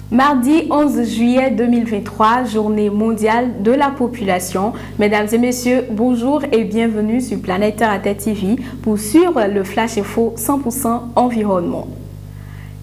Mardi 11 juillet 2023, journée mondiale de la population. Mesdames et messieurs, bonjour et bienvenue sur Planète Terre à Terre TV pour suivre le Flash Info 100% environnement.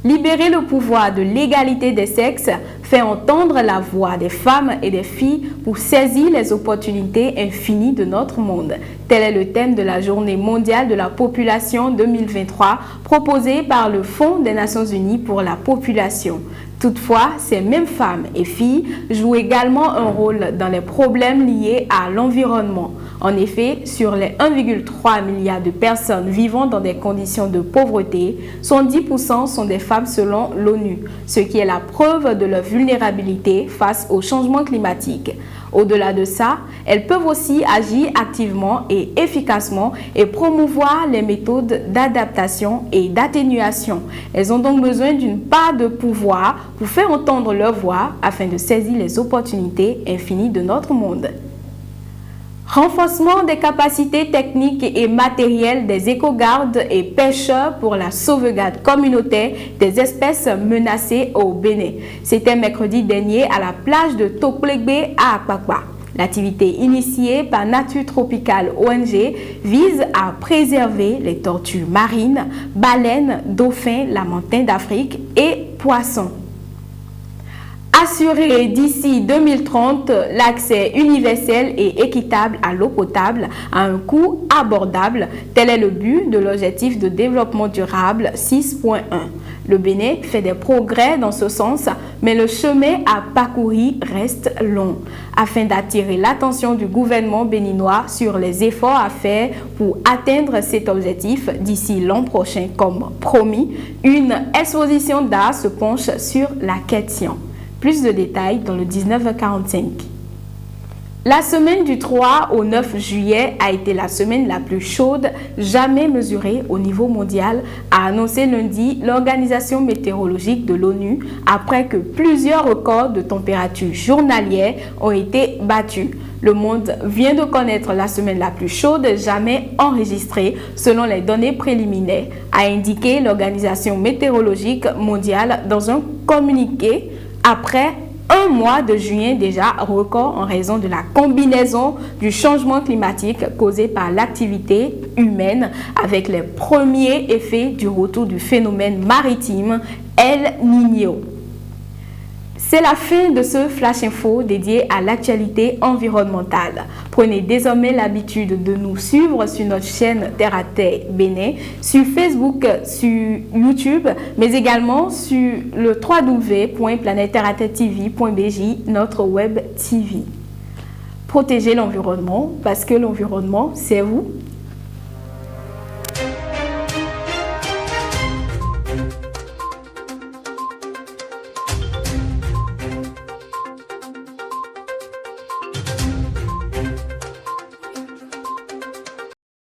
Libérer le pouvoir de l'égalité des sexes, faire entendre la voix des femmes et des filles pour saisir les opportunités infinies de notre monde. Tel est le thème de la Journée mondiale de la population 2023 proposée par le Fonds des Nations Unies pour la population. Toutefois, ces mêmes femmes et filles jouent également un rôle dans les problèmes liés à l'environnement. En effet, sur les 1,3 milliard de personnes vivant dans des conditions de pauvreté, 70% sont des femmes selon l'ONU, ce qui est la preuve de leur vulnérabilité face au changement climatique. Au-delà de ça, elles peuvent aussi agir activement et efficacement et promouvoir les méthodes d'adaptation et d'atténuation. Elles ont donc besoin d'une part de pouvoir pour faire entendre leur voix afin de saisir les opportunités infinies de notre monde. Renforcement des capacités techniques et matérielles des éco-gardes et pêcheurs pour la sauvegarde communautaire des espèces menacées au Bénin. C'était mercredi dernier à la plage de Toklegbe à Akpakpa. L'activité initiée par Nature Tropicale ONG vise à préserver les tortues marines, baleines, dauphins, lamantins d'Afrique et poissons. Assurer d'ici 2030 l'accès universel et équitable à l'eau potable à un coût abordable, tel est le but de l'objectif de développement durable 6.1. Le Bénin fait des progrès dans ce sens, mais le chemin à parcourir reste long. Afin d'attirer l'attention du gouvernement béninois sur les efforts à faire pour atteindre cet objectif d'ici l'an prochain, comme promis, une exposition d'art se penche sur la question. Plus de détails dans le 19h45. La semaine du 3 au 9 juillet a été la semaine la plus chaude jamais mesurée au niveau mondial, a annoncé lundi l'Organisation météorologique de l'ONU après que plusieurs records de température journalière ont été battus. Le monde vient de connaître la semaine la plus chaude jamais enregistrée selon les données préliminaires, a indiqué l'Organisation météorologique mondiale dans un communiqué. Après un mois de juin déjà record en raison de la combinaison du changement climatique causé par l'activité humaine avec les premiers effets du retour du phénomène maritime El Niño. C'est la fin de ce Flash Info dédié à l'actualité environnementale. Prenez désormais l'habitude de nous suivre sur notre chaîne Terre à Terre Bénin, sur Facebook, sur YouTube, mais également sur le www.planetterraterretv.bj, notre web TV. Protégez l'environnement parce que l'environnement, c'est vous.